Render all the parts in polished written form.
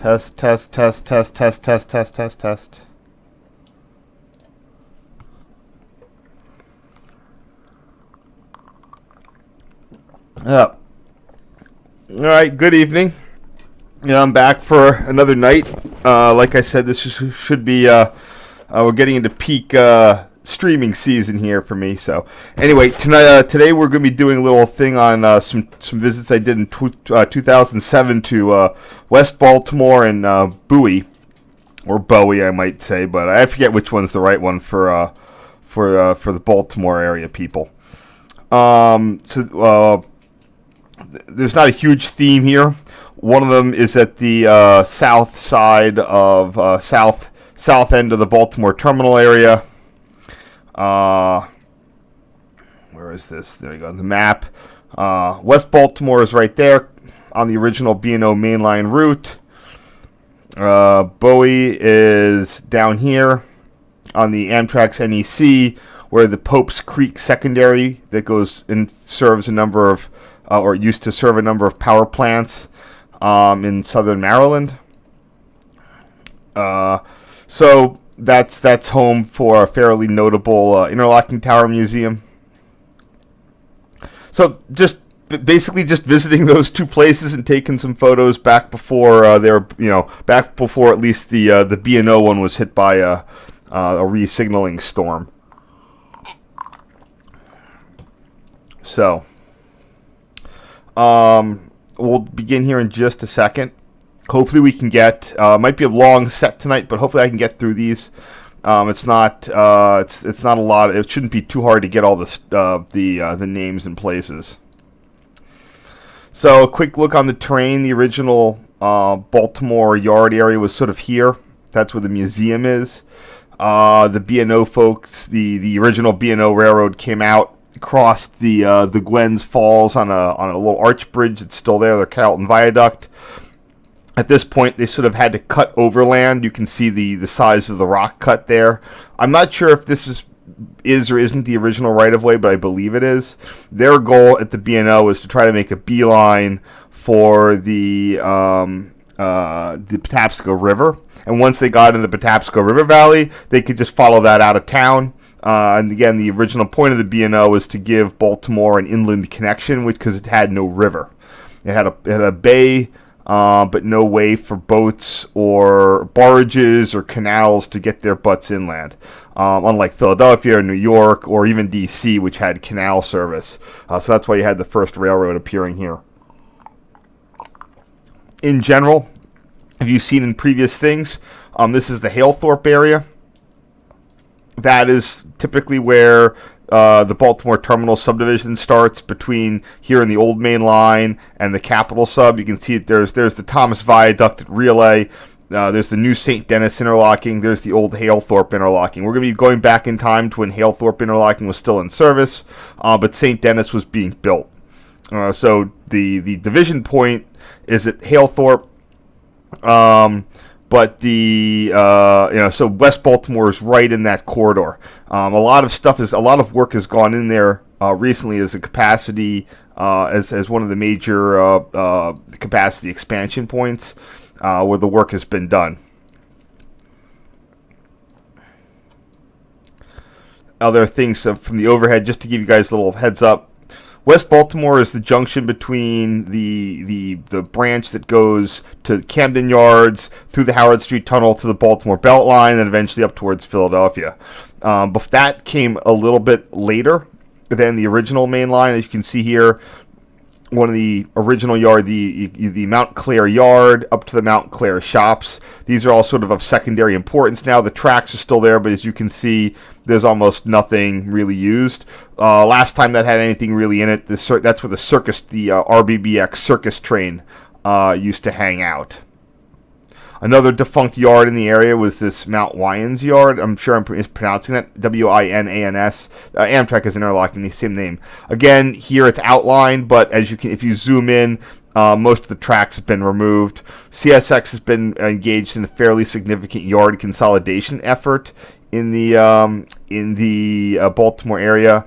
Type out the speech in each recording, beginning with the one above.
Test, test, test, test, test, test, test, test, test. All right, good evening. I'm back for another night. Like I said, this should be, we're getting into peak streaming season here for me. So anyway, today we're going to be doing a little thing on some visits I did in 2007 to West Baltimore and Bowie, or Bowie I might say, but I forget which one's the right one for the Baltimore area people. There's not a huge theme here. One of them is at the south side of south end of the Baltimore Terminal area. Where is this? There you go. The map. West Baltimore is right there on the original B&O mainline route. Bowie is down here on the Amtrak's NEC, where the Pope's Creek Secondary that goes and serves a number of, or used to serve a number of power plants in southern Maryland. So that's home for a fairly notable interlocking tower museum. So basically just visiting those two places and taking some photos back before back before at least the B&O one was hit by a re-signaling storm. So we'll begin here in just a second. Hopefully we can get, might be a long set tonight, but hopefully I can get through these. It's not a lot. It shouldn't be too hard to get all the names and places. So a quick look on the terrain. The original Baltimore Yard area was sort of here. That's where the museum is. The B&O folks, the original B&O Railroad came out, crossed the Gwens Falls on a little arch bridge that's still there, the Carrollton Viaduct. At this point, they sort of had to cut overland. You can see the size of the rock cut there. I'm not sure if this is or isn't the original right-of-way, but I believe it is. Their goal at the B&O is to try to make a beeline for the Patapsco River. And once they got in the Patapsco River Valley, they could just follow that out of town. And again, the original point of the B&O was to give Baltimore an inland connection, because it had no river. It had a bay, but no way for boats or barges or canals to get their butts inland. Unlike Philadelphia or New York or even D.C., which had canal service. So that's why you had the first railroad appearing here. In general, have you seen in previous things, this is the Halethorpe area. That is typically where the Baltimore Terminal subdivision starts, between here in the old main line and the Capitol Sub. You can see there's the Thomas Viaduct at Relay. There's the new St. Denis interlocking. There's the old Halethorpe interlocking. We're going to be going back in time to when Halethorpe interlocking was still in service, but St. Denis was being built. So the division point is at Halethorpe. But so West Baltimore is right in that corridor. A lot of work has gone in there recently as a capacity, as one of the major capacity expansion points where the work has been done. Other things from the overhead, just to give you guys a little heads up. West Baltimore is the junction between the branch that goes to Camden Yards, through the Howard Street Tunnel to the Baltimore Beltline, and eventually up towards Philadelphia. But that came a little bit later than the original main line. As you can see here, one of the original yard, the Mount Clair Yard up to the Mount Clair Shops. These are all sort of secondary importance now. The tracks are still there, but as you can see, there's almost nothing really used. Last time that had anything really in it, that's where the circus, the RBBX circus train used to hang out. Another defunct yard in the area was this Mount Wyans Yard. I'm sure I'm pronouncing that, W-I-N-A-N-S. Amtrak is interlocking, the same name. Again, here it's outlined, but if you zoom in, most of the tracks have been removed. CSX has been engaged in a fairly significant yard consolidation effort in the Baltimore area.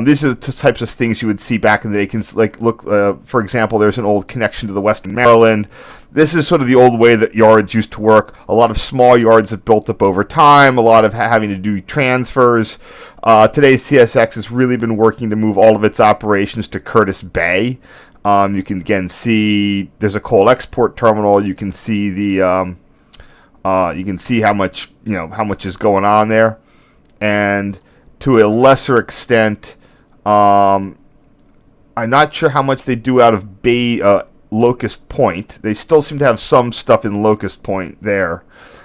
These are the types of things you would see back in the day. Like look, for example, there's an old connection to the Western Maryland. This is sort of the old way that yards used to work. A lot of small yards that built up over time. A lot of having to do transfers. Today, CSX has really been working to move all of its operations to Curtis Bay. You can again see there's a coal export terminal. You can see the you can see how much is going on there, and to a lesser extent, I'm not sure how much they do out of Locust Point. They still seem to have some stuff in Locust Point there.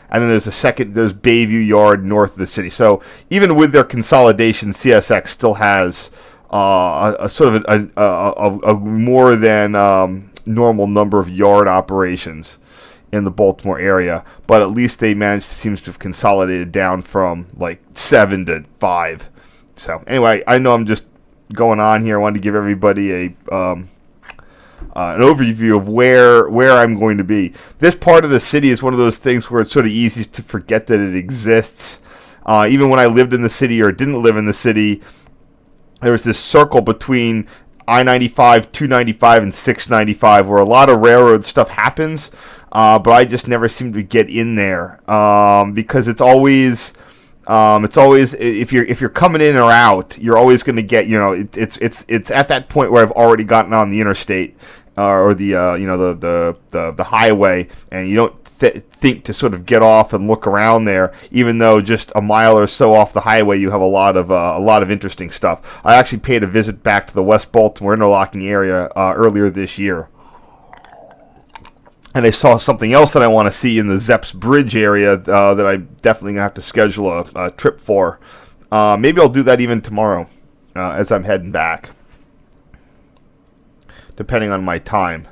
And then there's there's Bayview Yard north of the city. So even with their consolidation, CSX still has a sort of a more than normal number of yard operations in the Baltimore area. But at least they seems to have consolidated down from like 7 to 5. So anyway, I know I'm just going on here. I wanted to give everybody an overview of where I'm going to be. This part of the city is one of those things where it's sort of easy to forget that it exists. Even when I lived in the city or didn't live in the city, there was this circle between I-95, 295, and 695 where a lot of railroad stuff happens, but I just never seem to get in there because it's always if you're coming in or out, you're always going to get it's at that point where I've already gotten on the interstate or the the highway, and you don't think to sort of get off and look around there, even though just a mile or so off the highway you have a lot of interesting stuff. I actually paid a visit back to the West Baltimore interlocking area earlier this year, and I saw something else that I want to see in the Zeps Bridge area that I definitely gonna have to schedule a trip for. Maybe I'll do that even tomorrow as I'm heading back, depending on my time.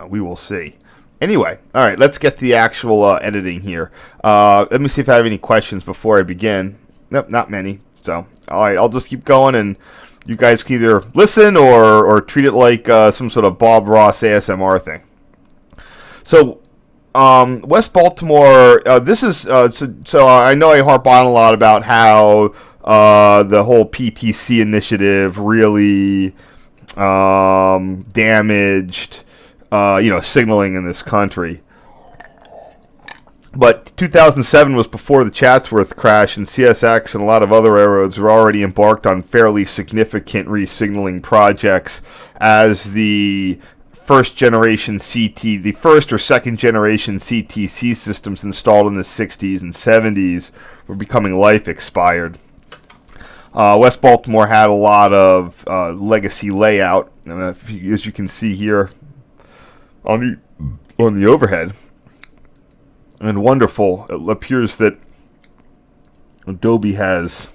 We will see. Anyway, all right, let's get to the actual editing here. Let me see if I have any questions before I begin. Nope, not many. So, all right, I'll just keep going, and you guys can either listen or treat it like some sort of Bob Ross ASMR thing. So, West Baltimore, this is, so I know I harp on a lot about how the whole PTC initiative really damaged signaling in this country. But 2007 was before the Chatsworth crash, and CSX and a lot of other railroads were already embarked on fairly significant resignaling projects as the first or second generation CTC systems installed in the 60s and 70s were becoming life expired. West Baltimore had a lot of legacy layout, as you can see here on the overhead. And wonderful. It appears that Adobe has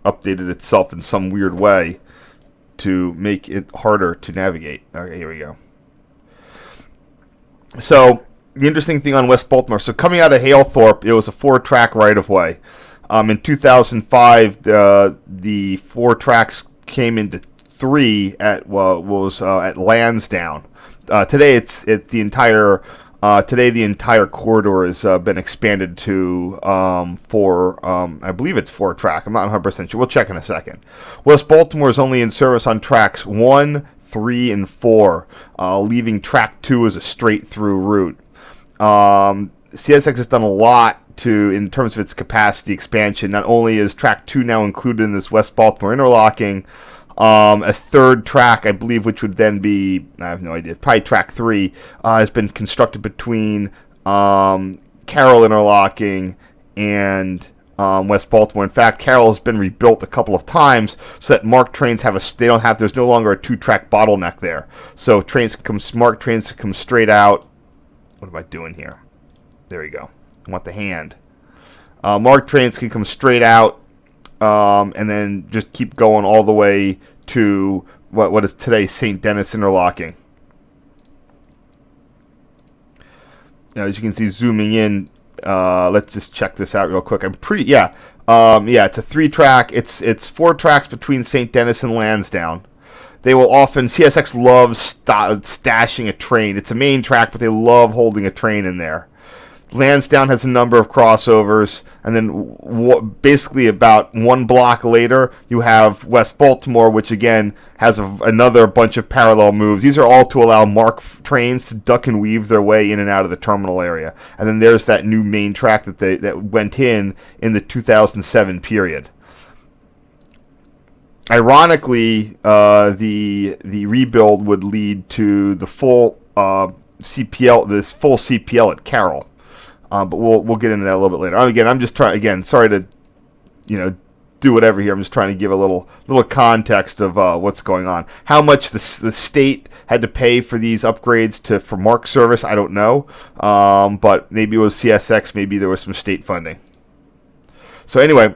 updated itself in some weird way to make it harder to navigate. Okay, here we go. So, the interesting thing on West Baltimore, so coming out of Halethorpe, it was a 4-track right-of-way. In 2005, the 4 tracks came into 3 at Lansdowne. Today, the entire corridor has been expanded to I believe it's 4-track. I'm not 100% sure. We'll check in a second. West Baltimore is only in service on tracks 1, 3, and 4, leaving track 2 as a straight-through route. CSX has done a lot in terms of its capacity expansion. Not only is track 2 now included in this West Baltimore interlocking, a 3rd track, I believe, which would then be, I have no idea, probably track 3, has been constructed between Carroll interlocking and West Baltimore. In fact, Carroll has been rebuilt a couple of times so that MARC trains there's no longer a 2-track bottleneck there. So MARC trains can come straight out. What am I doing here? There you go. I want the hand. MARC trains can come straight out and then just keep going all the way to what is today St. Denis interlocking. Now, as you can see, zooming in, let's just check this out real quick. It's a 3-track. It's 4 tracks between St. Denis and Lansdowne. They will often, CSX loves stashing a train. It's a main track, but they love holding a train in there. Lansdowne has a number of crossovers, and then basically about one block later, you have West Baltimore, which again has another bunch of parallel moves. These are all to allow MARC trains to duck and weave their way in and out of the terminal area. And then there's that new main track that went in the 2007 period. Ironically, the rebuild would lead to the full CPL at Carroll. But we'll get into that a little bit later. Again, I'm just trying. Again, sorry to, do whatever here. I'm just trying to give a little context of what's going on. How much the state had to pay for these upgrades for MARC service, I don't know. But maybe it was CSX. Maybe there was some state funding. So anyway,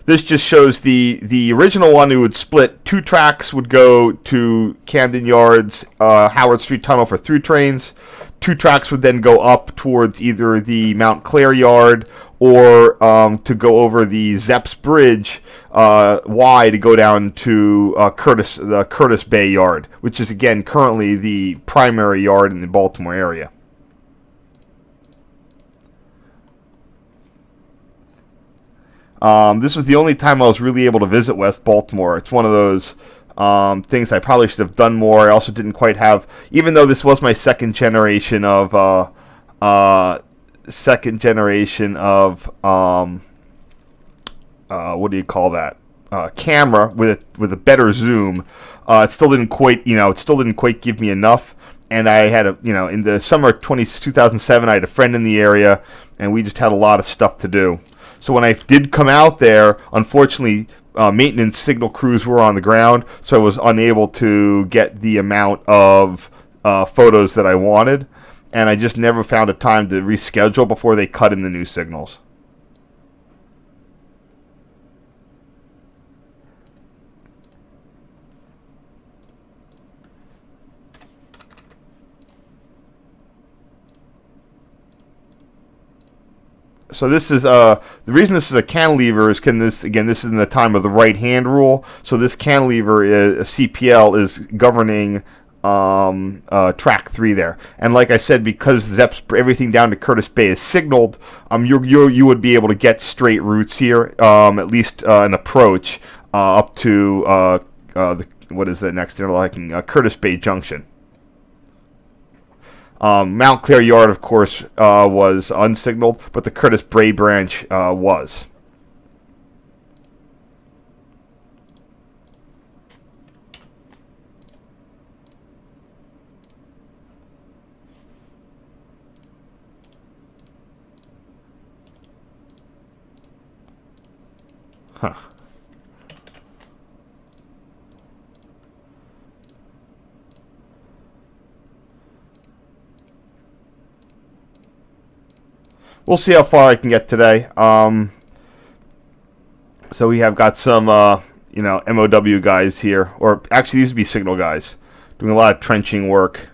this just shows the original one. It would split. 2 tracks would go to Camden Yards, Howard Street Tunnel for through trains. 2 tracks would then go up towards either the Mount Clair Yard or to go over the Zeps Bridge Y to go down to the Curtis Bay Yard, which is again currently the primary yard in the Baltimore area. This was the only time I was really able to visit West Baltimore. It's one of those things I probably should have done more. I also didn't quite have, even though this was my second generation of what do you call that? Camera with a better zoom. It still didn't quite give me enough. And I had in the summer of 2007, I had a friend in the area, and we just had a lot of stuff to do. So when I did come out there, unfortunately, maintenance signal crews were on the ground, so I was unable to get the amount of photos that I wanted, and I just never found a time to reschedule before they cut in the new signals. So this is the reason this is a cantilever is this is in the time of the right hand rule. So this cantilever is a CPL is governing track 3 there, and like I said, because Zeps everything down to Curtis Bay is signaled, you would be able to get straight routes here, at least an approach up to what is the next interlocking Curtis Bay Junction. Mount Clair Yard, of course, was unsignaled, but the Curtis Bay branch was. Huh. We'll see how far I can get today. So we have got some, MOW guys here, or actually these would be signal guys, doing a lot of trenching work.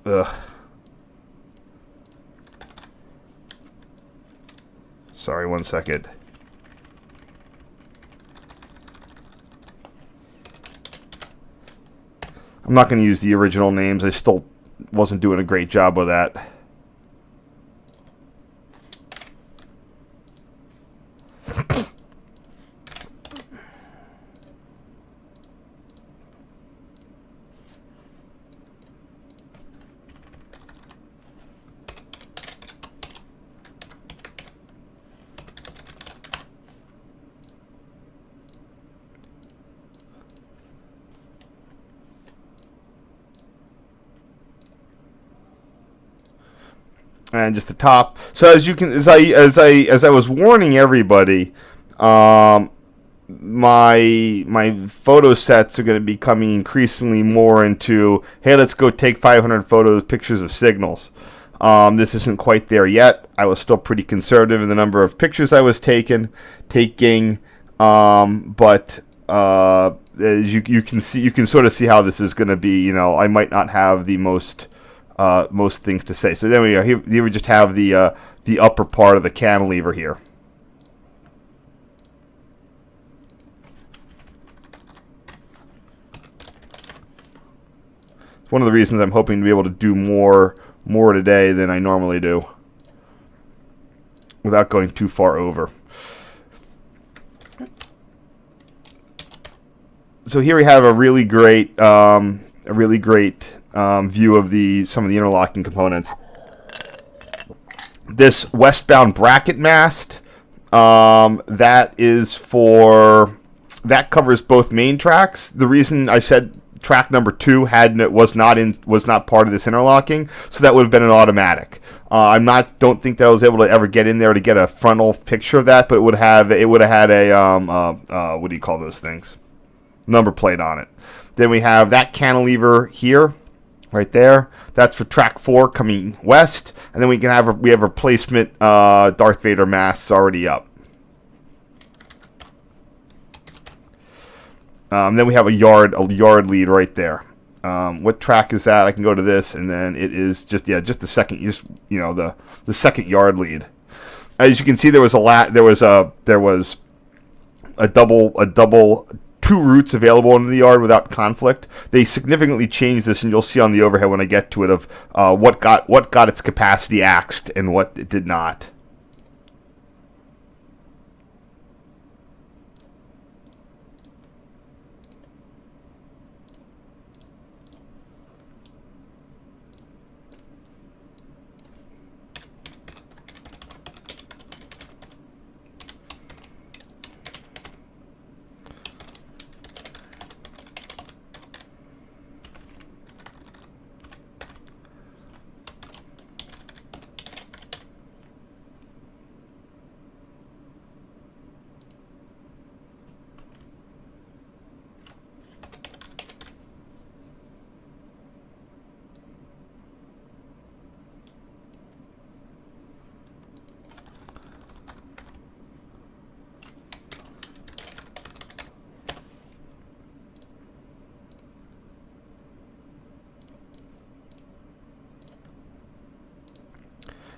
Ugh. Sorry, 1 second. I'm not going to use the original names. I still wasn't doing a great job with that. And just the top. So as you can, as I was warning everybody, my photo sets are going to be coming increasingly more into, hey, let's go take 500 pictures of signals. This isn't quite there yet. I was still pretty conservative in the number of pictures I was taking, but As you can see, you can sort of see how this is going to be. You know, I might not have the most things to say. So then we here we just have the upper part of the cantilever here. It's one of the reasons I'm hoping to be able to do more today than I normally do, without going too far over. So here we have a really great view of some of the interlocking components. This westbound bracket mast, that covers both main tracks. The reason I said track number 2 was not part of this interlocking, so that would have been an automatic. Don't think that I was able to ever get in there to get a frontal picture of that, but it would have had a what do you call those things? Number plate on it. Then we have that cantilever here, right there. That's for track 4 coming west, and then we have replacement Darth Vader masts already up. Then we have a yard lead right there. What track is that? I can go to this, and then it is just the second, the second yard lead. As you can see, there was a double 2 routes available in the yard without conflict. They significantly changed this, and you'll see on the overhead when I get to it of what got its capacity axed and what it did not.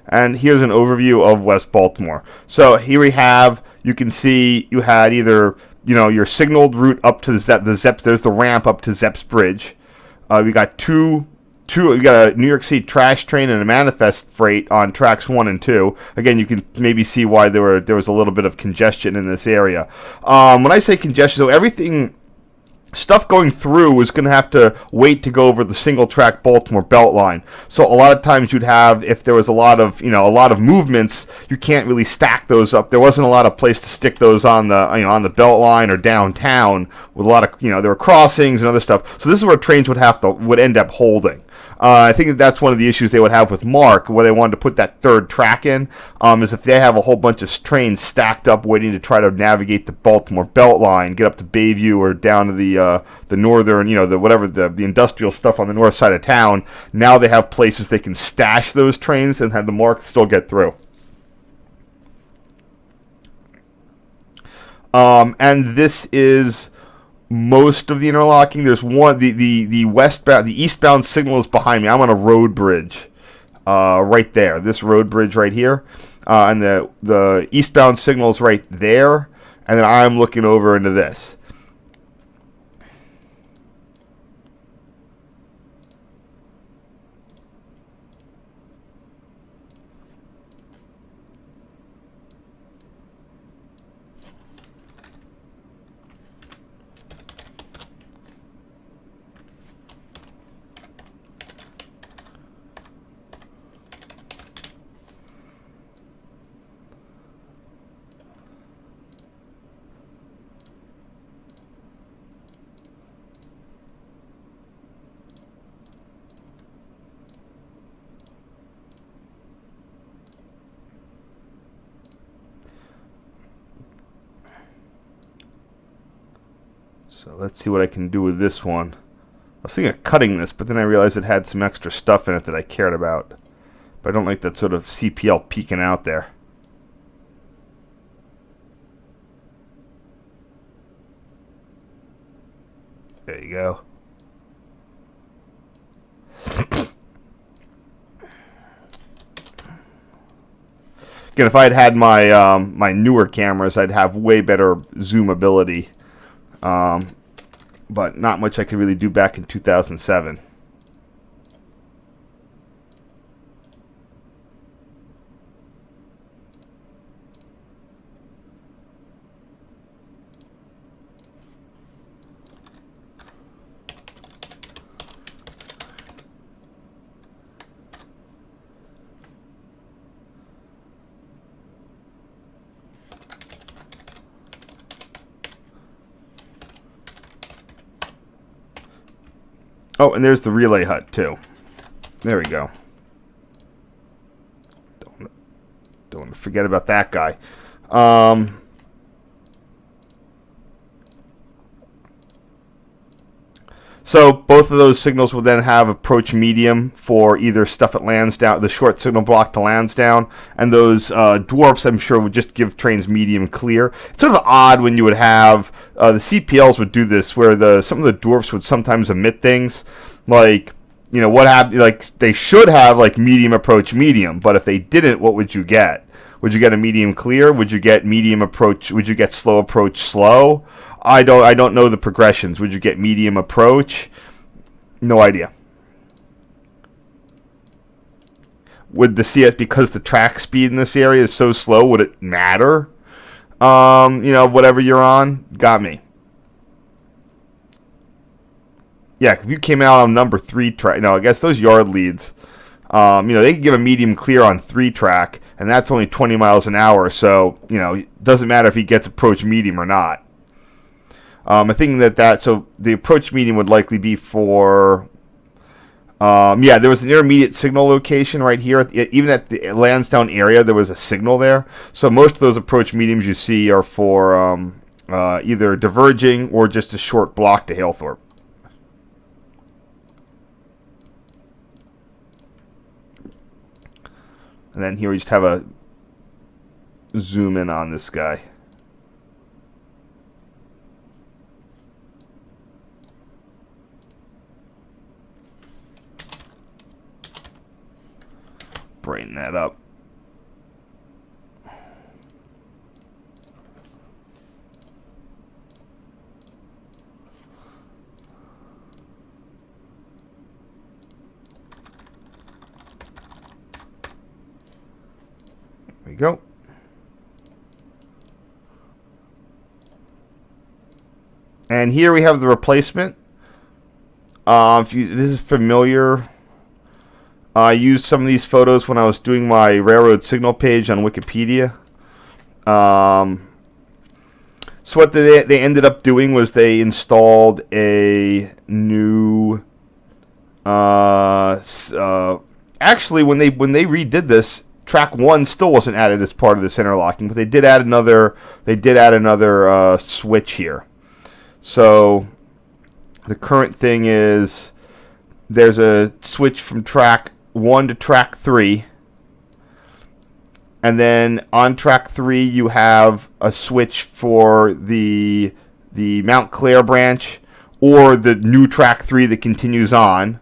And here's an overview of West Baltimore. So here we have, you can see you had either, your signaled route up to the Zeps. There's the ramp up to Zeps Bridge. We got we got a New York City trash train and a manifest freight on tracks 1 and 2. Again, you can maybe see why there was a little bit of congestion in this area. When I say congestion, so everything. Stuff going through was going to have to wait to go over the single track Baltimore belt line. So a lot of times you'd have, if there was a lot of movements, you can't really stack those up. There wasn't a lot of place to stick those on the belt line or downtown with a lot of, there were crossings and other stuff. So this is where trains would end up holding. I think that's one of the issues they would have with Mark, where they wanted to put that third track in, is if they have a whole bunch of trains stacked up waiting to try to navigate the Baltimore belt line, get up to Bayview or down to the northern, the industrial stuff on the north side of town. Now they have places they can stash those trains and have the Mark still get through. And this is most of the interlocking. There's one, the eastbound signal is behind me. I'm on a road bridge, right there. This road bridge right here, and the eastbound signal is right there, and then I'm looking over into this. So let's see what I can do with this one. I was thinking of cutting this, but then I realized it had some extra stuff in it that I cared about. But I don't like that sort of CPL peeking out there. There you go. Again, if I had my my newer cameras, I'd have way better zoom ability, but not much I could really do back in 2007. Oh, and there's the relay hut, too. There we go. Don't want to forget about that guy. So both of those signals will then have approach medium for either stuff at Lansdowne, the short signal block to Lansdowne, and those dwarfs, I'm sure, would just give trains medium clear. It's sort of odd when you would have the CPLs would do this, where some of the dwarfs would sometimes omit things, like, you know, what happened? Like, they should have like medium approach medium, but if they didn't, what would you get? Would you get a medium clear? Would you get medium approach? Would you get slow approach slow? I don't know the progressions. Would you get medium approach? No idea. Would the CS, because the track speed in this area is so slow, would it matter? You know, whatever you're on, got me. Yeah, if you came out on number 3 track, I guess those yard leads, you know, they can give a medium clear on 3 track, and that's only 20 miles an hour, so, you know, it doesn't matter if he gets approach medium or not. I think so the approach medium would likely be for, yeah, there was an intermediate signal location right here. Even at the Lansdowne area, there was a signal there. So most of those approach mediums you see are for either diverging or just a short block to Halethorpe. And then here we just have a zoom in on this guy. Brighten that up. There we go. And here we have the replacement. This is familiar. I used some of these photos when I was doing my railroad signal page on Wikipedia. So what they ended up doing was they installed a new. Actually, when they redid this, track 1 still wasn't added as part of this interlocking, but they did add another. They did add another switch here. So the current thing is there's a switch from track 1 to track 3, and then on track 3 you have a switch for the Mount Clair branch or the new track 3 that continues on,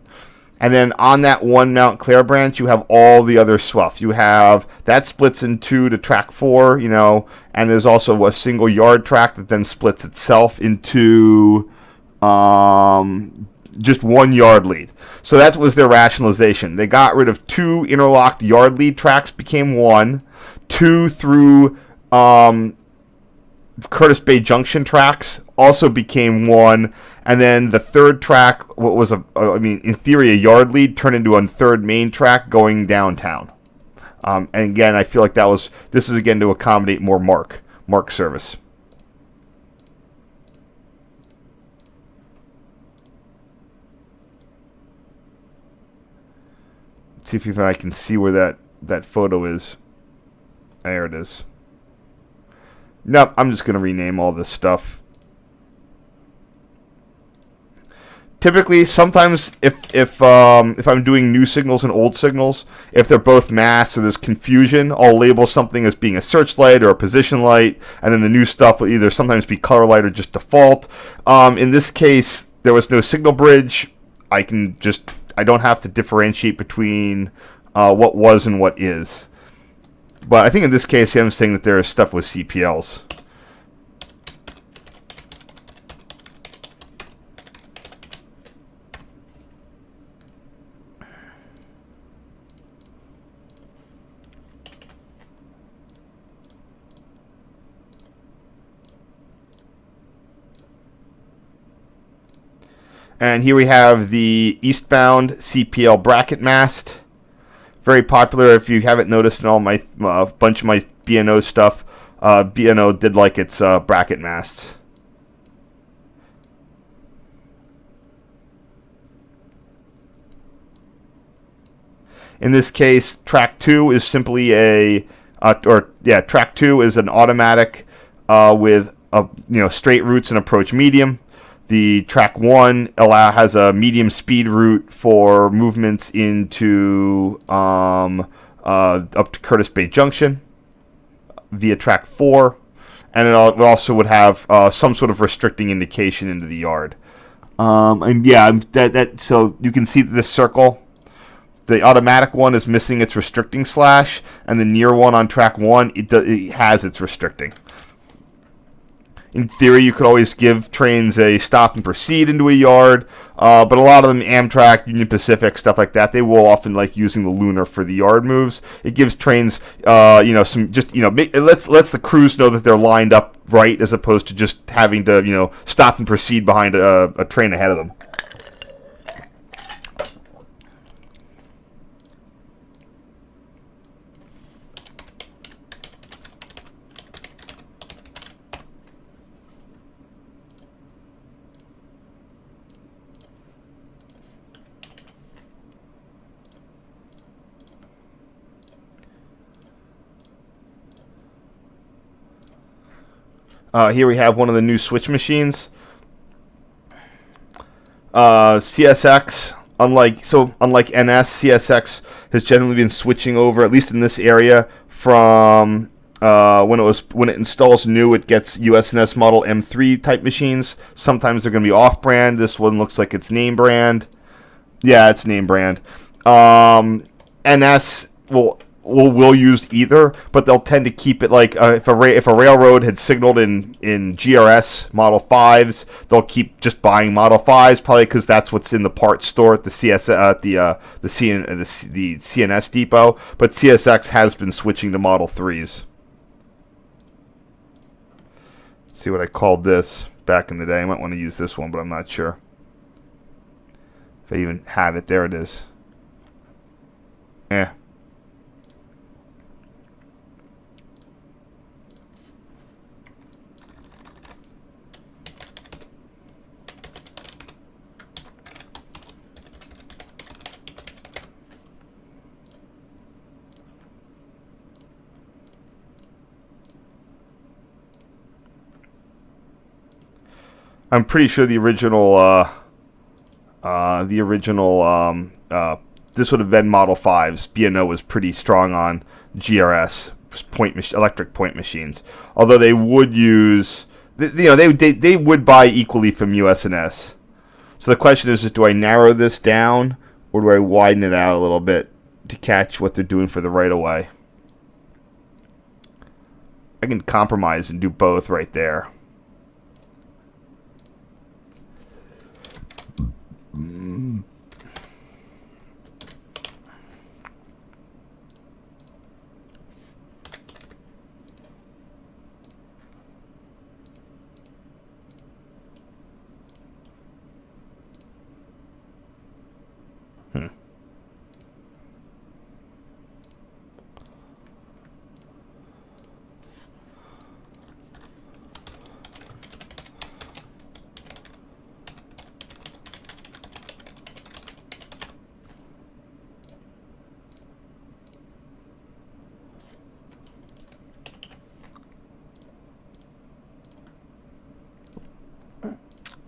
and then on that one Mount Clair branch you have all the other stuff. You have that splits in 2 to track 4, you know, and there's also a single yard track that then splits itself into just 1 yard lead. So that was their rationalization. They got rid of 2 interlocked yard lead tracks, became 1. 2 through Curtis Bay Junction tracks also became 1. And then the 3rd track, what was in theory a yard lead, turned into a 3rd main track going downtown. And again, I feel like this is again to accommodate more MARC service. See if I can see where that photo is. There it is. Nope, I'm just going to rename all this stuff. Typically, sometimes if I'm doing new signals and old signals, if they're both masked or there's confusion, I'll label something as being a searchlight or a position light, and then the new stuff will either sometimes be color light or just default. In this case, there was no signal bridge, I don't have to differentiate between what was and what is. But I think in this case, I'm saying that there is stuff with CPLs. And here we have the eastbound CPL bracket mast. Very popular. If you haven't noticed in all my bunch of my B&O stuff, B&O did like its bracket masts. In this case, track 2 is simply track 2 is an automatic with straight routes and approach medium. The track 1 has a medium speed route for movements into up to Curtis Bay Junction via track 4, and it also would have some sort of restricting indication into the yard. So you can see this circle. The automatic one is missing its restricting slash, and the near one on track 1 it has its restricting. In theory, you could always give trains a stop and proceed into a yard, but a lot of them, Amtrak, Union Pacific, stuff like that, they will often like using the lunar for the yard moves. It gives trains, it lets the crews know that they're lined up right, as opposed to just having to, stop and proceed behind a train ahead of them. Here we have one of the new switch machines. CSX, unlike NS, CSX has generally been switching over, at least in this area, from when it installs new, it gets USNS model M3 type machines. Sometimes they're going to be off-brand. This one looks like it's name brand. Yeah, it's name brand. NS will use either, but they'll tend to keep it like if a railroad had signaled in GRS Model 5s, they'll keep just buying Model 5s, probably because that's what's in the parts store at the CNS depot. But CSX has been switching to Model 3s. Let's see what I called this back in the day. I might want to use this one, but I'm not sure if I even have it. There it is. Eh. I'm pretty sure the original this would have been Model 5s. B&O was pretty strong on GRS electric point machines. Although they would use, they would buy equally from USNS. So the question is do I narrow this down or do I widen it out a little bit to catch what they're doing for the right of way? I can compromise and do both right there.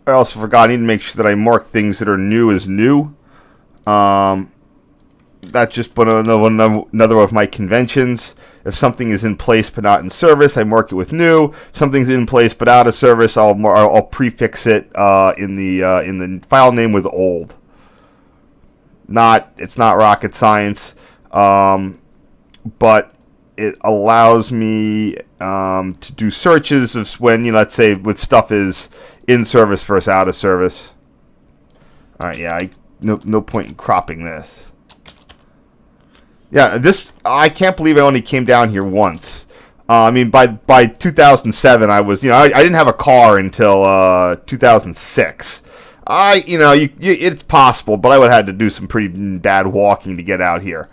I also forgot, I need to make sure that I mark things that are new as new. that's just but another of my conventions. If something is in place but not in service, I mark it with new. If something's in place but out of service, I'll prefix it in the file name with old. It's not rocket science, but it allows me to do searches of when, let's say, with stuff is in service versus out of service. All right, yeah, no point in cropping this. Yeah, I can't believe I only came down here once. I mean, by 2007, I was, I didn't have a car until 2006. It's possible, but I would have had to do some pretty bad walking to get out here.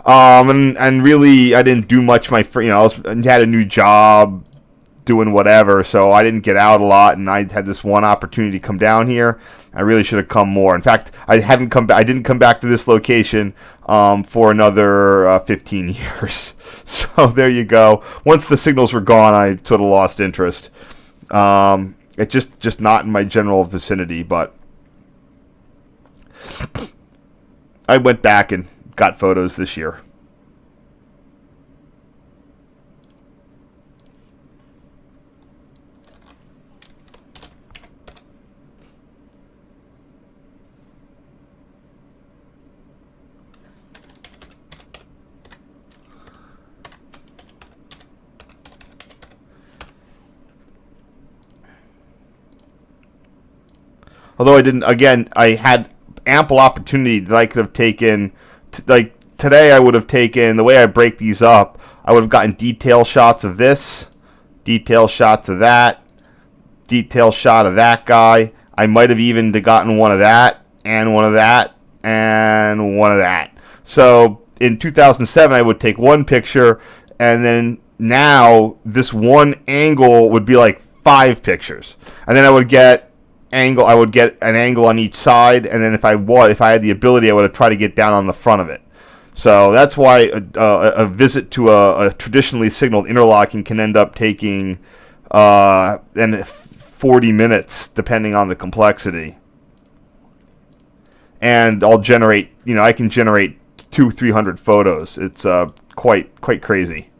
And really, I didn't do much. I had a new job, doing whatever, so I didn't get out a lot, and I had this one opportunity to come down here. I really should have come more. In fact, I didn't come back to this location for another 15 years. So there you go. Once the signals were gone, I sort of lost interest. It's just not in my general vicinity, but I went back and got photos this year. Although I had ample opportunity that I could have taken, like today I would have taken, the way I break these up, I would have gotten detail shots of this, detail shots of that, detail shot of that guy. I might have even gotten one of that, and one of that, and one of that. So in 2007, I would take one picture, and then now this one angle would be like 5 pictures. And then I would get an angle on each side, and then if I had the ability, I would have tried to get down on the front of it. So that's why a visit to a traditionally signaled interlocking can end up taking 40 minutes, depending on the complexity. And I can generate 200-300 photos. It's quite crazy.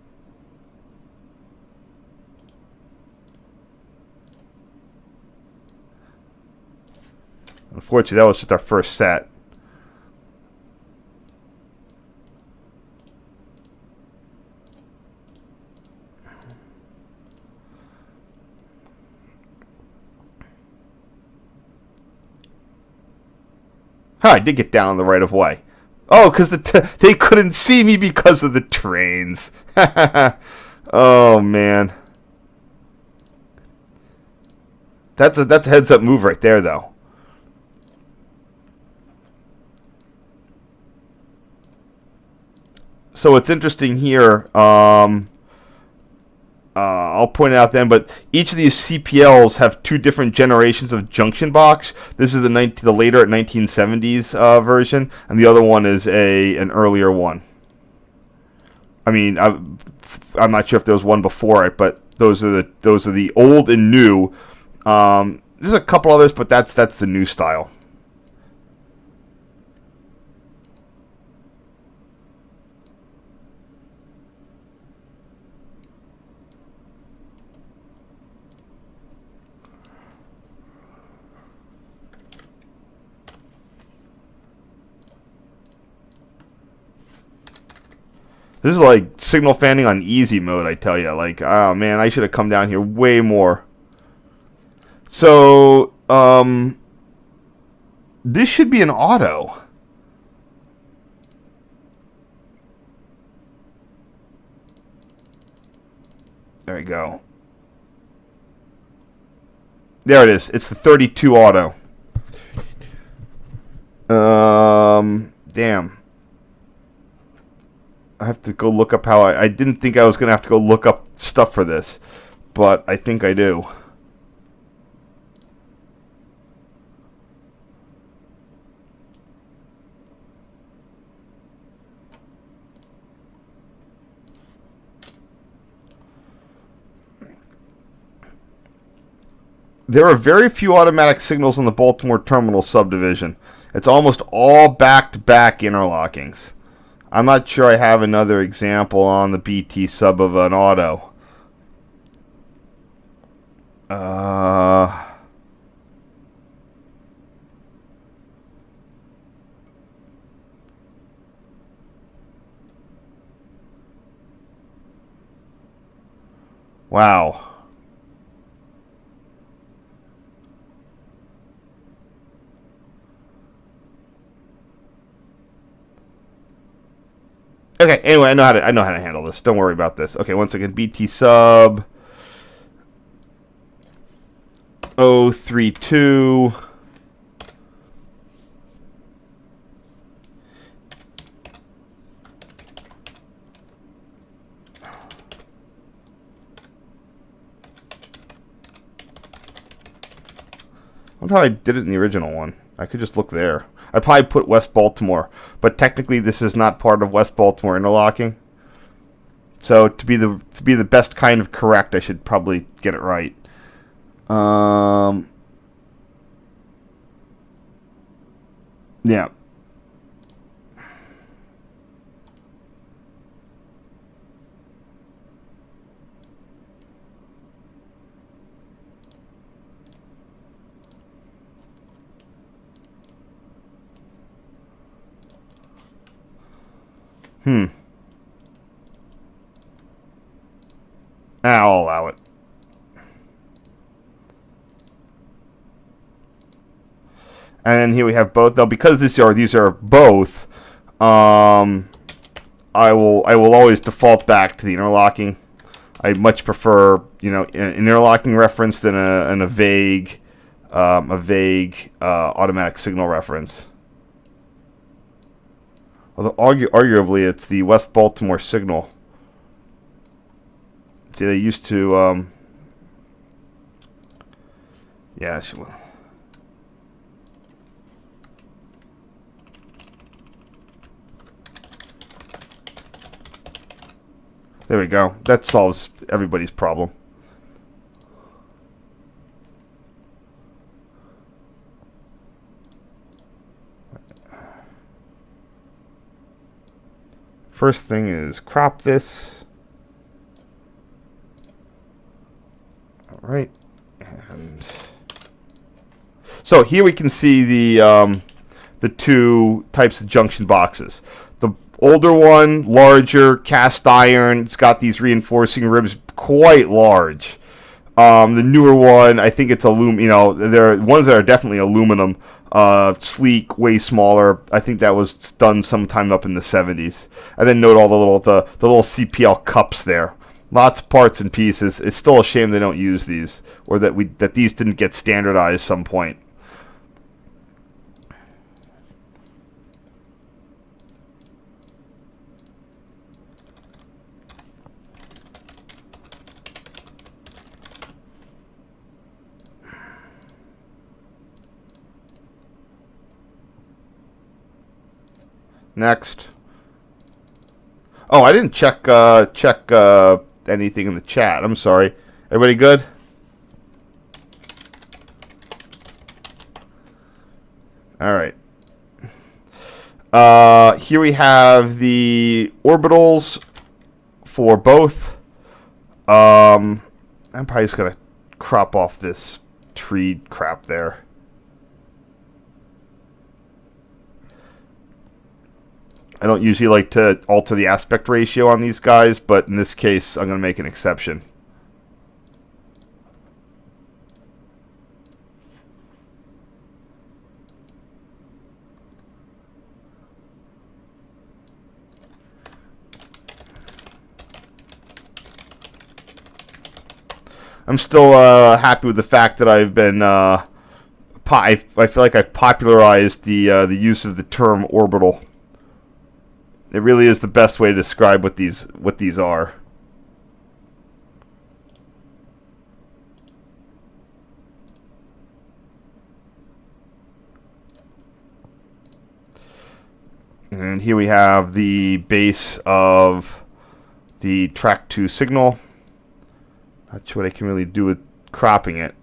Unfortunately, that was just our first set. I did get down on the right of way. Oh, because they couldn't see me because of the trains. Oh, man. That's a heads-up move right there, though. So it's interesting here. I'll point it out then, but each of these CPLs have 2 different generations of junction box. This is the later 1970s version, and the other one is an earlier one. I mean, I'm not sure if there was one before it, but those are the old and new. There's a couple others, but that's the new style. This is like signal fanning on easy mode, I tell you. Like, oh man, I should have come down here way more. So, this should be an auto. There we go. There it is. It's the 32 auto. Damn. I have to go look up how I didn't think I was going to have to go look up stuff for this, but I think I do. There are very few automatic signals in the Baltimore Terminal Subdivision. It's almost all back-to-back interlockings. I'm not sure I have another example on the BT sub of an auto. Wow. Okay, anyway, I know how to handle this. Don't worry about this. Okay, once again, BT sub 032 I wonder how I did it in the original one. I could just look there. I probably put West Baltimore, but technically this is not part of West Baltimore interlocking. So to be the best kind of correct, I should probably get it right. Yeah. I'll allow it. And then here we have both. Now, because these are both, I will always default back to the interlocking. I much prefer an interlocking reference than a vague automatic signal reference. Although arguably it's the West Baltimore signal. See, they used to. Yeah, she will. There we go. That solves everybody's problem. First thing is crop this. All right, and so here we can see the two types of junction boxes. The older one, larger, cast iron. It's got these reinforcing ribs, quite large. The newer one, I think it's aluminum. There are ones that are definitely aluminum, sleek, way smaller. I think that was done sometime up in the 70s. And then note all the little CPL cups there. Lots of parts and pieces. It's still a shame they don't use these, or that these didn't get standardized some point. Next. Oh, I didn't check anything in the chat. I'm sorry. Everybody good? All right. Here we have the orbitals for both. I'm probably just gonna crop off this tree crap there. I don't usually like to alter the aspect ratio on these guys, but in this case, I'm going to make an exception. I'm still happy with the fact that I've been. I feel like I've popularized the use of the term orbital. It really is the best way to describe what these are. And here we have the base of the track 2 signal. Not sure what I can really do with cropping it.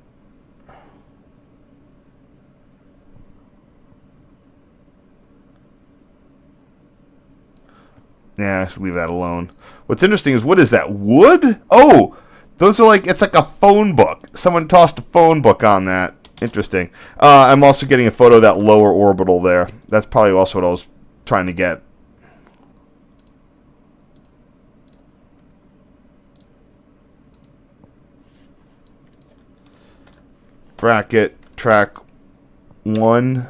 Yeah, I should leave that alone. What's interesting is, what is that? Wood? Oh, those are like, it's like a phone book. Someone tossed a phone book on that. Interesting. I'm also getting a photo of that lower orbital there. That's probably also what I was trying to get. Bracket, track 1.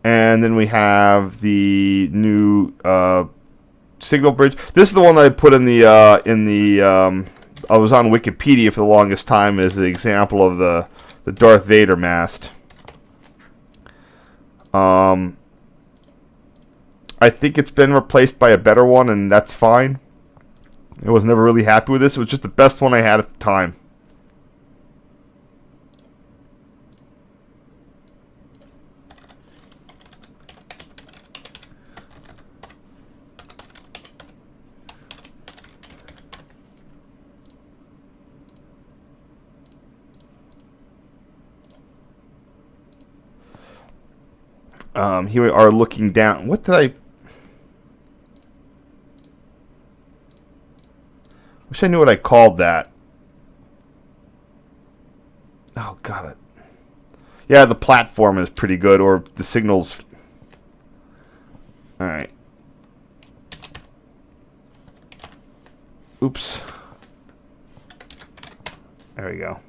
And then we have the new signal bridge. This is the one that I put in the I was on Wikipedia for the longest time as the example of the Darth Vader mast. I think it's been replaced by a better one, and that's fine. I was never really happy with this. It was just the best one I had at the time. Here we are looking down. What did I... Wish I knew what I called that. Oh, got it. Yeah, the platform is pretty good, or the signals. Alright. Oops. There we go.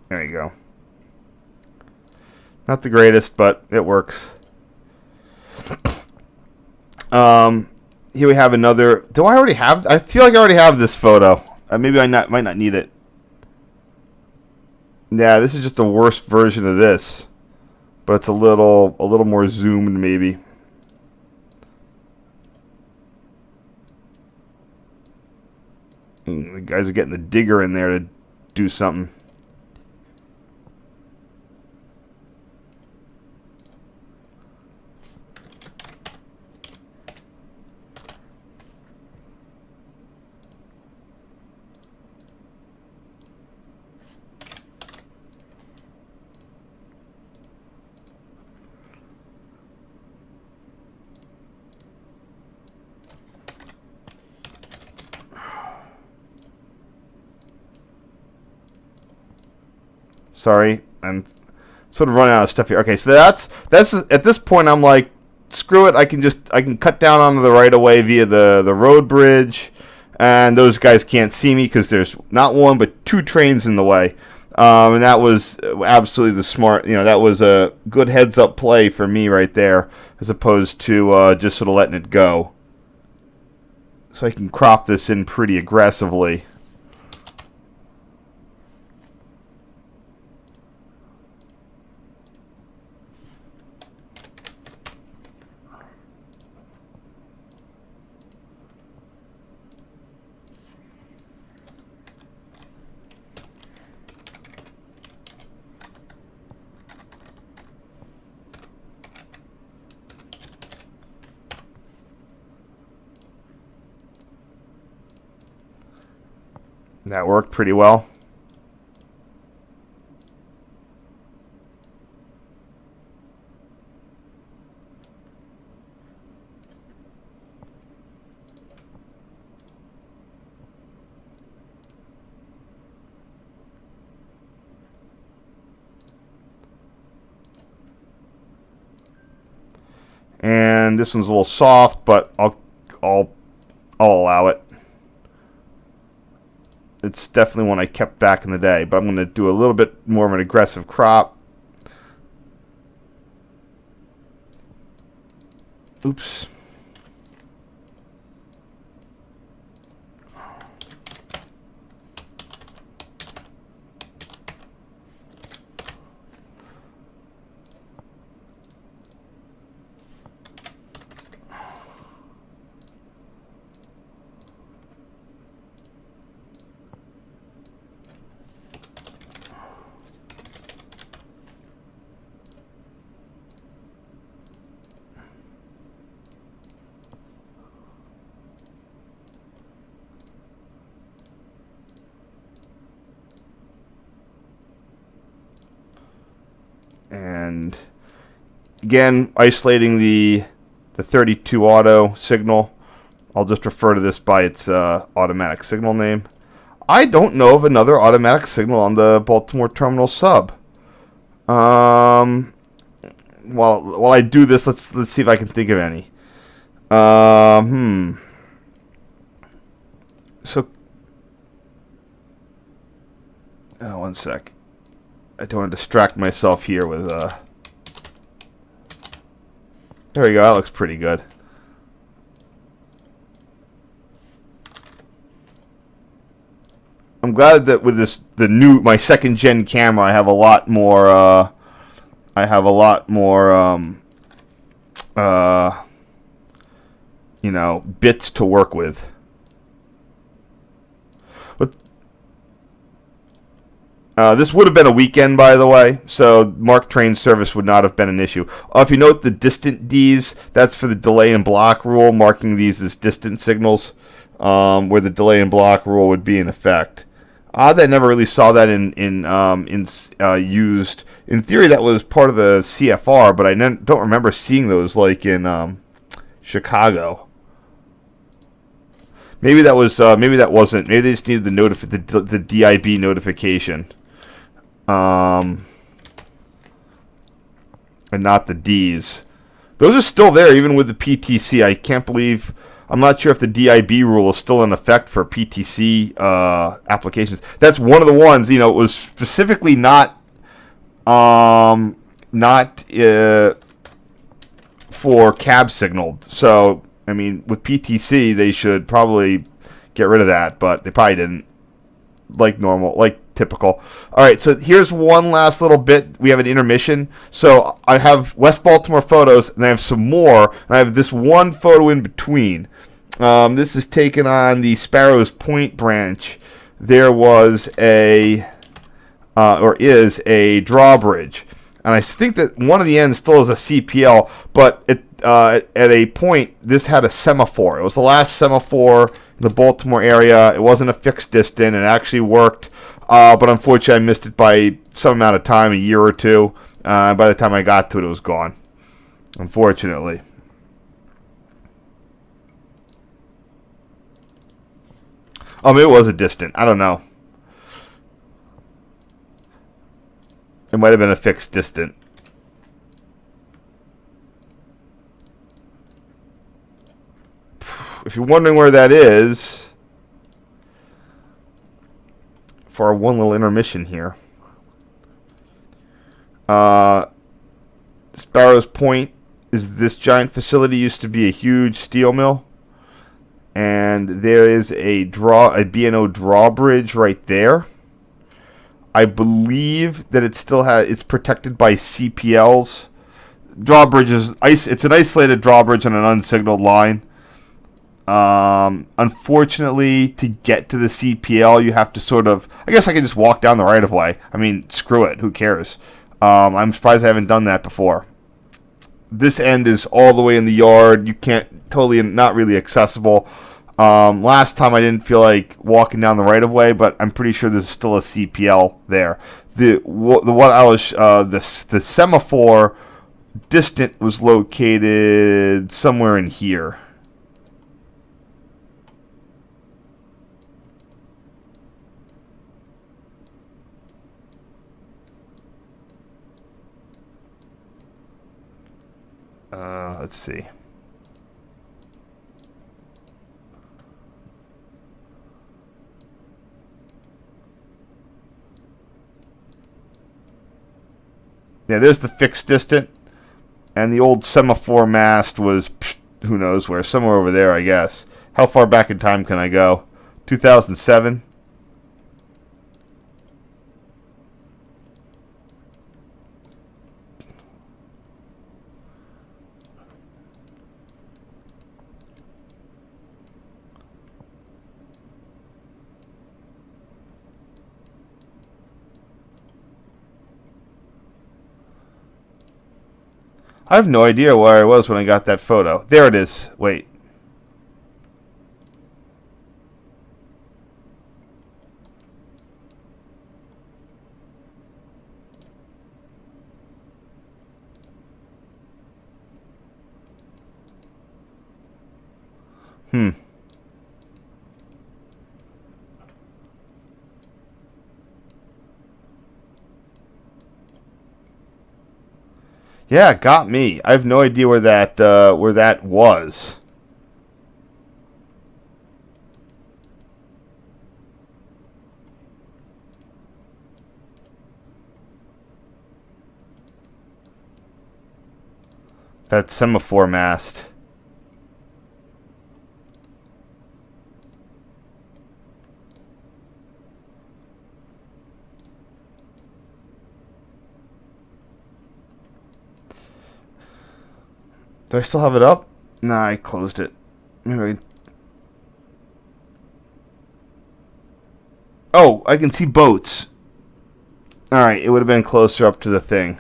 There you go. Not the greatest, but it works. Here we have another. Do I already have? I feel like I already have this photo. Maybe I might not need it. Yeah, this is just a worse version of this, but it's a little more zoomed, maybe. The guys are getting the digger in there to do something. Sorry, I'm sort of running out of stuff here. Okay, so that's at this point I'm like, screw it. I can cut down onto the right of way via the road bridge, and those guys can't see me because there's not one but two trains in the way. And that was absolutely the smart. That was a good heads up play for me right there, as opposed to just sort of letting it go. So I can crop this in pretty aggressively. That worked pretty well. and this one's a little soft, but I'll allow it. It's definitely one I kept back in the day, but I'm going to do a little bit more of an aggressive crop. Oops. And again, isolating the 32 auto signal. I'll just refer to this by its automatic signal name. I don't know of another automatic signal on the Baltimore Terminal Sub. While I do this, let's see if I can think of any. So, one sec. I don't want to distract myself here with there we go. That looks pretty good. I'm glad that with my second gen camera, I have a lot more bits to work with. This would have been a weekend, by the way, so marked train service would not have been an issue. If you note the distant Ds, that's for the delay and block rule, marking these as distant signals, where the delay and block rule would be in effect. I never really saw that used. In theory, that was part of the CFR, but I don't remember seeing those like in Chicago. Maybe that was. Maybe that wasn't. Maybe they just needed the DIB notification. And not the Ds. Those are still there even with the PTC. I can't believe. I'm not sure if the DIB rule is still in effect for PTC applications. That's one of the ones. It was specifically not for cab signaled. So I mean, with PTC, they should probably get rid of that, but they probably didn't. Like normal, like typical. All right, so here's one last little bit. We have an intermission. So I have West Baltimore photos, and I have some more, and I have this one photo in between. This is taken on the Sparrows Point branch. There was is a drawbridge, and I think that one of the ends still is a CPL, but at a point, this had a semaphore. It was the last semaphore in the Baltimore area. It wasn't a fixed distance. It actually worked, but unfortunately, I missed it by some amount of time, a year or two. By the time I got to it, it was gone, unfortunately. Maybe it was a distant. I don't know. It might have been a fixed distant. If you're wondering where that is, for our one little intermission here, Sparrows Point is this giant facility. Used to be a huge steel mill, and there is a B&O drawbridge right there. I believe that it's protected by CPLs. Drawbridge it's an isolated drawbridge on an unsignaled line. Unfortunately, to get to the CPL, you have to sort of. I guess I can just walk down the right of way. I mean, screw it. Who cares? I'm surprised I haven't done that before. This end is all the way in the yard. You can't not really accessible. Last time I didn't feel like walking down the right of way, but I'm pretty sure there's still a CPL there. The semaphore distant was located somewhere in here. Let's see. Yeah, there's the fixed distant. And the old semaphore mast was, who knows where, somewhere over there, I guess. How far back in time can I go? 2007? I have no idea where I was when I got that photo. There it is. Wait. Yeah, got me. I have no idea where that was. That semaphore mast. Do I still have it up? Nah, I closed it. Maybe Oh, I can see boats. Alright, it would have been closer up to the thing.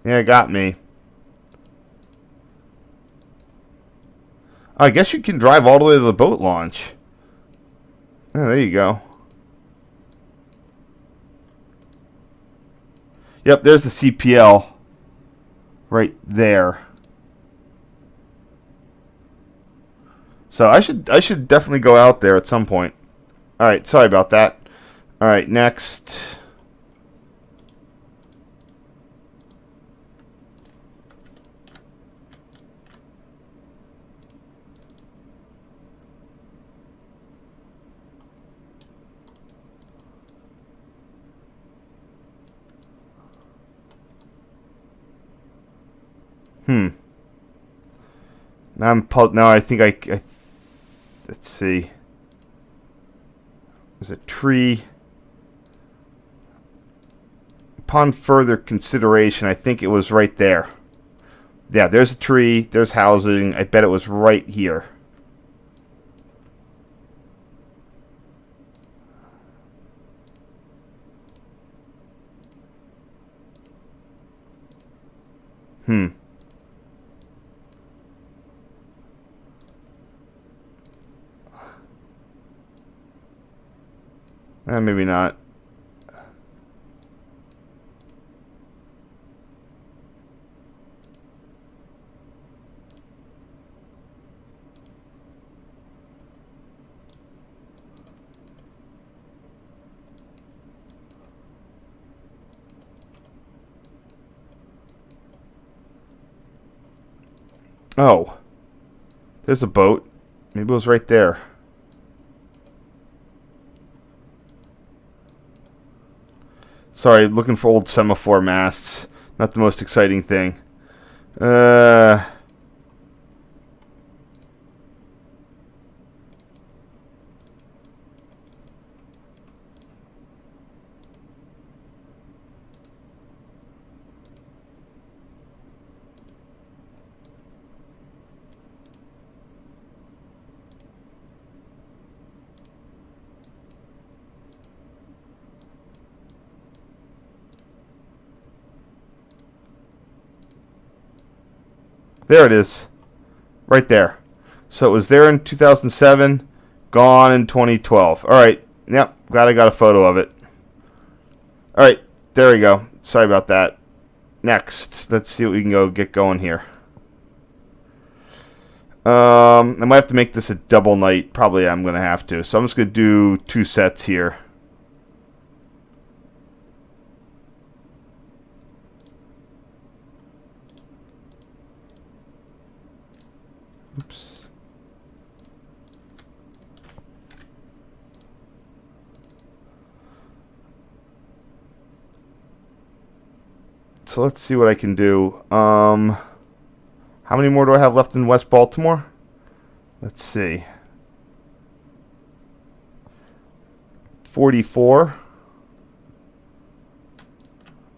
Yeah, it got me. I guess you can drive all the way to the boat launch. Oh, there you go. Yep, there's the CPL. Right there. So I should definitely go out there at some point. Alright, sorry about that. Alright, next. Now I think I let's see. There's a tree. Upon further consideration, I think it was right there. Yeah, there's a tree. There's housing. I bet it was right here. Maybe not. Oh. There's a boat. Maybe it was right there. Sorry, looking for old semaphore masts. Not the most exciting thing. There it is. Right there. So it was there in 2007, gone in 2012. Alright, yep, glad I got a photo of it. Alright, there we go. Sorry about that. next. Let's see what we can get going here. I might have to make this a double night. Probably I'm going to have to. So I'm just going to do 2 sets here. Oops. So let's see what I can do. How many more do I have left in West Baltimore? Let's see. 44.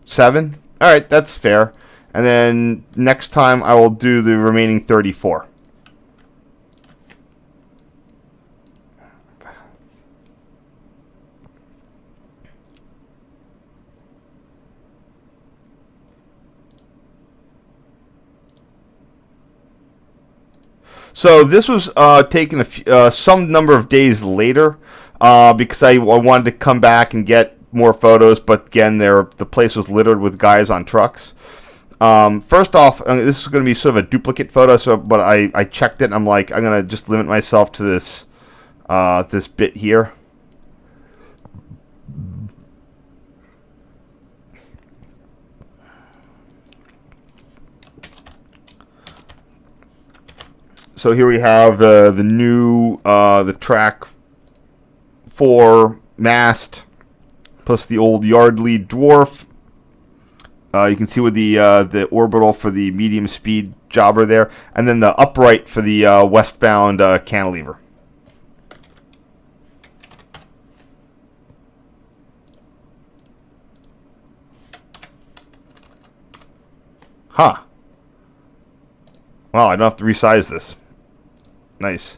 7. All right, that's fair. And then next time I will do the remaining 34. So this was taken some number of days later because I wanted to come back and get more photos, but again, the place was littered with guys on trucks. First off, this is going to be sort of a duplicate photo, but I checked it and I'm like, I'm going to just limit myself to this this bit here. So here we have the new the track 4 mast plus the old yard lead dwarf. You can see with the orbital for the medium speed jobber there, and then the upright for the westbound cantilever. Huh. Wow, I don't have to resize this. Nice.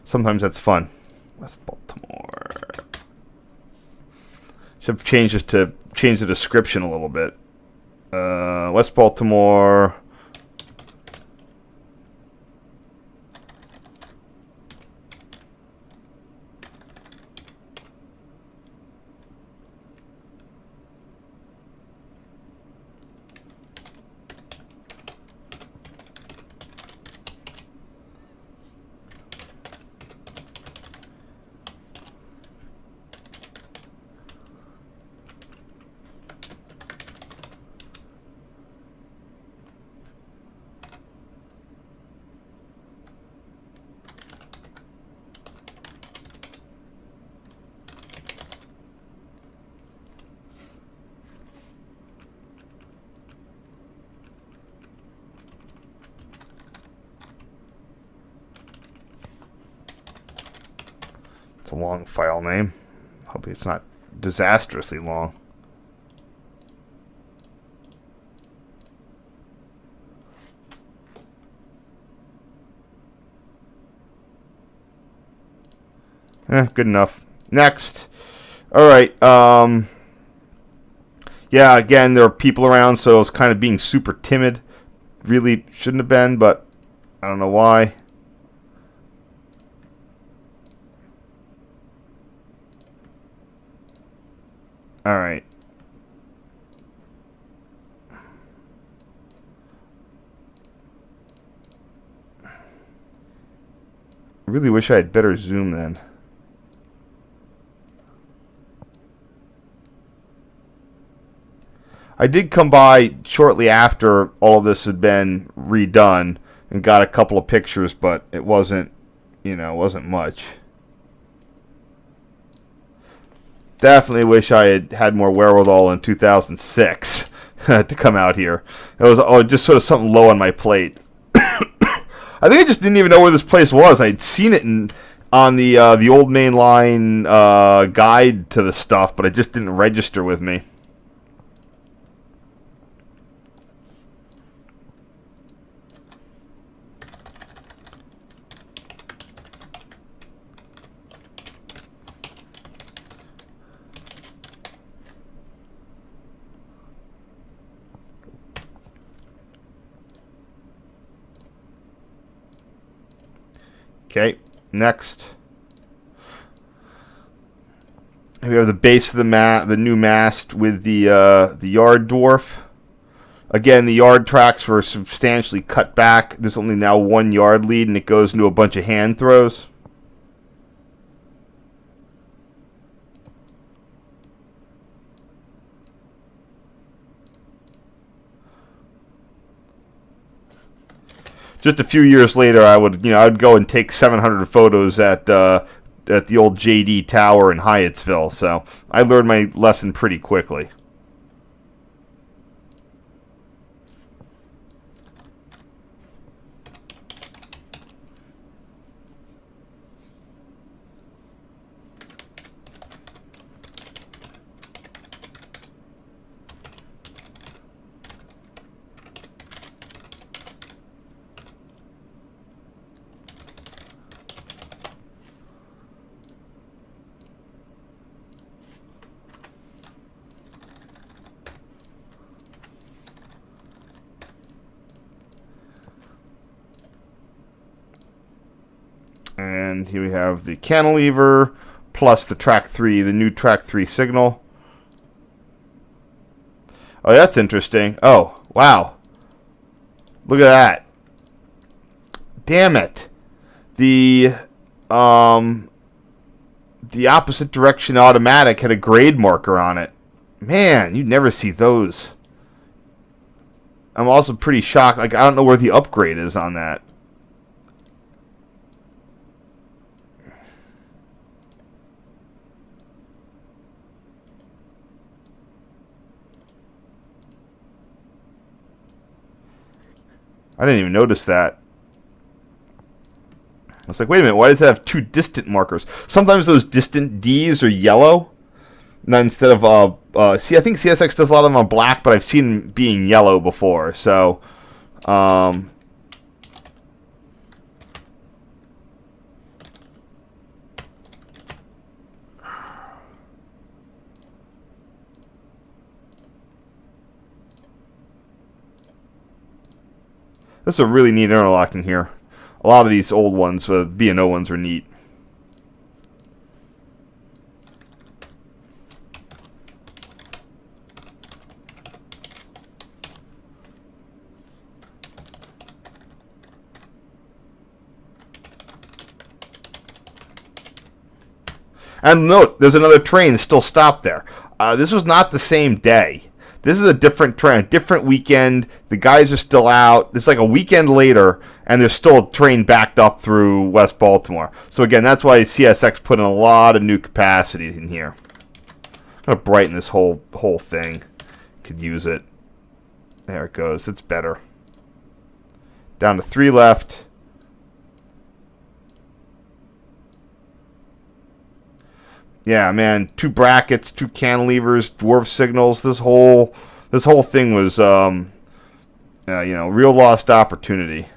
Sometimes that's fun. West Baltimore. Should have changed this to change the description a little bit. West Baltimore. It's a long file name. Hopefully it's not disastrously long. Good enough. Next. Alright, yeah, again, there are people around, so I was kind of being super timid. Really shouldn't have been, but I don't know why. All right. I really wish I had better zoom then. I did come by shortly after all of this had been redone and got a couple of pictures, but it wasn't, it wasn't much. Definitely wish I had had more wherewithal in 2006 to come out here. It was just sort of something low on my plate. I think I just didn't even know where this place was. I'd seen it on the old main line guide to the stuff, but it just didn't register with me. Okay, next. We have the base of the new mast with the yard dwarf. Again, the yard tracks were substantially cut back. There's only now 1 yard lead, and it goes into a bunch of hand throws. Just a few years later, I'd go and take 700 photos at the old JD Tower in Hyattsville. So I learned my lesson pretty quickly. And here we have the cantilever plus the track 3, the new track 3 signal. Oh, that's interesting. Oh, wow. Look at that. Damn it. The opposite direction automatic had a grade marker on it. Man, you never see those. I'm also pretty shocked. Like, I don't know where the upgrade is on that. I didn't even notice that. I was like, wait a minute, why does it have 2 distant markers? Sometimes those distant Ds are yellow. And then instead of, I think CSX does a lot of them on black, but I've seen them being yellow before. So, this is a really neat interlocking here. A lot of these old ones, B&O ones, are neat. And note, there's another train still stopped there. This was not the same day. This is a different train, a different weekend. The guys are still out. It's like a weekend later, and there's still a train backed up through West Baltimore. So again, that's why CSX put in a lot of new capacity in here. I'm gonna brighten this whole thing. Could use it. There it goes. It's better. Down to 3 left. Yeah, man, 2 brackets, 2 cantilevers, dwarf signals. This whole thing was, real lost opportunity.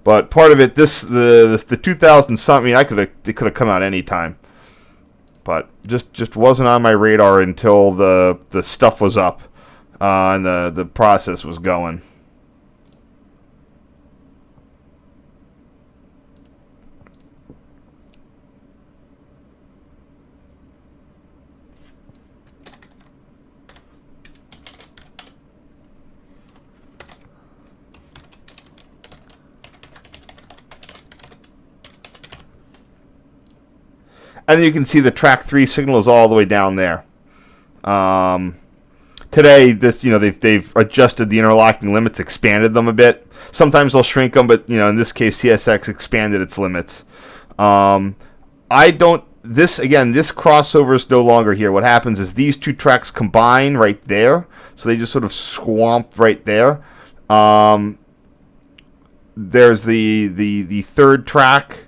But part of it, the 2000 something, it could have come out any time, but just wasn't on my radar until the stuff was up. And the process was going. And you can see the track 3 signal is all the way down there. Today, they've adjusted the interlocking limits, expanded them a bit. Sometimes they'll shrink them, but in this case, CSX expanded its limits. This crossover is no longer here. What happens is these 2 tracks combine right there, so they just sort of swamp right there. There's the third track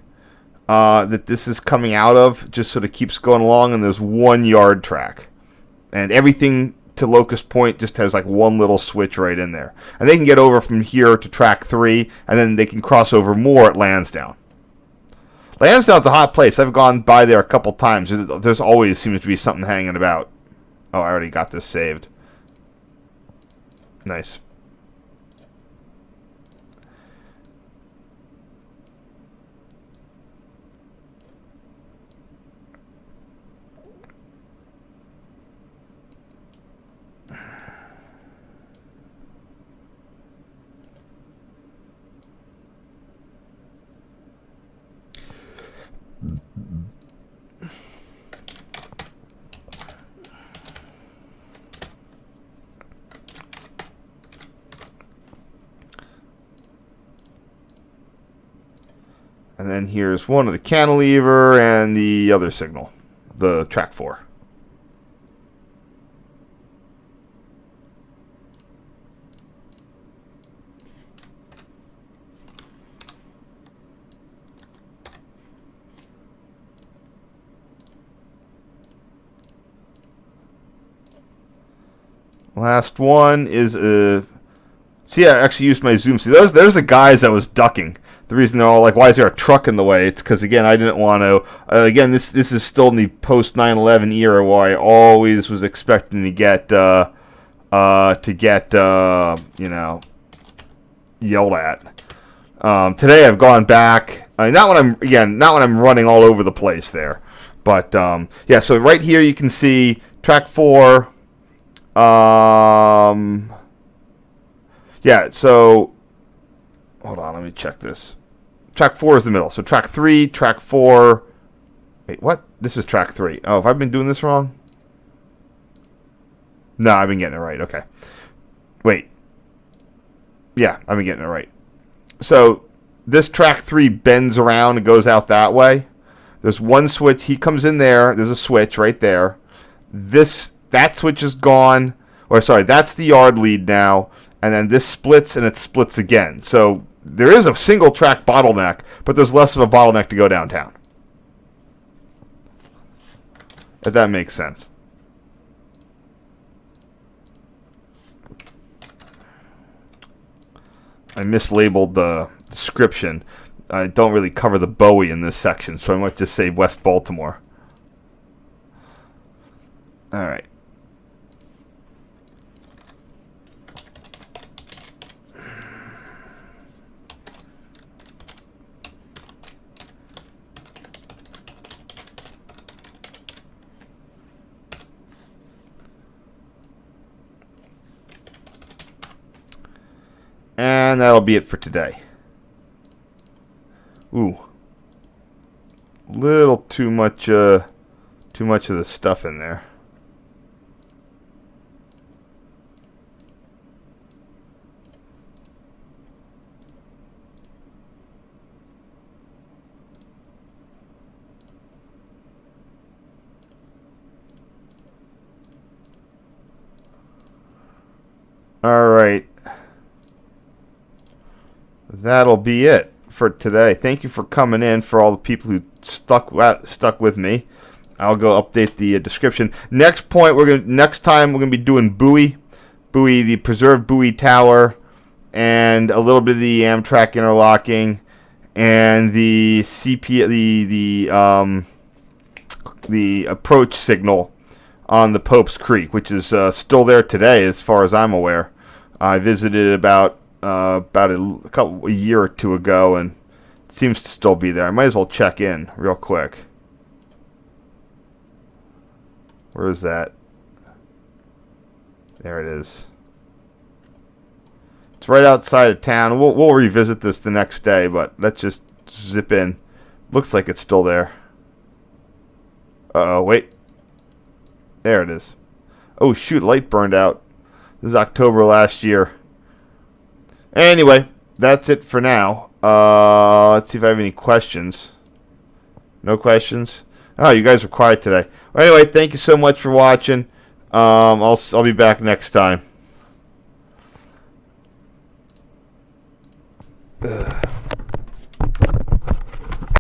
that this is coming out of, just sort of keeps going along, and there's 1 yard track, and everything to Locust Point just has like 1 little switch right in there. And they can get over from here to track 3, and then they can cross over more at Lansdowne. Lansdowne's a hot place. I've gone by there a couple times. There's always seems to be something hanging about. Oh, I already got this saved. Nice. And then here's one of the cantilever and the other signal, the track 4. Last one is a... See, I actually used my zoom. See, there's the guys that was ducking. The reason they're all like, why is there a truck in the way? It's because, again, I didn't want to... again, this is still in the post-9/11 era where I always was expecting to get, you know, yelled at. Today I've gone back. Not when I'm running all over the place there. But, yeah, so right here you can see track 4... yeah, so hold on, let me check this. Track 4 is the middle. So track 3, track 4. Wait, what? This is track 3. Oh, have I been doing this wrong? No, I've been getting it right. Okay. Wait. Yeah, I've been getting it right. So this track 3 bends around and goes out that way. There's one switch. He comes in there. There's a switch right there. That switch is gone. Or sorry, that's the yard lead now. And then this splits and it splits again. So there is a single track bottleneck, but there's less of a bottleneck to go downtown. If that makes sense. I mislabeled the description. I don't really cover the Bowie in this section, so I might just say West Baltimore. All right. And that'll be it for today. Ooh. Little too much of the stuff in there. All right. That'll be it for today. Thank you for coming in, for all the people who stuck with me. I'll go update the description. Next time we're gonna be doing Bowie, the preserved Bowie Tower, and a little bit of the Amtrak interlocking, and the the approach signal on the Pope's Creek, which is still there today, as far as I'm aware. I visited about a year or two ago, and it seems to still be there. I might as well check in real quick. Where is that? There it is. It's right outside of town. We'll revisit this the next day, but let's just zip in. Looks like it's still there. Uh-oh, wait. There it is. Oh, shoot, light burned out. This is October last year. Anyway, that's it for now. Let's see if I have any questions. No questions? Oh, you guys are quiet today. Well, anyway, thank you so much for watching. I'll be back next time. Ugh.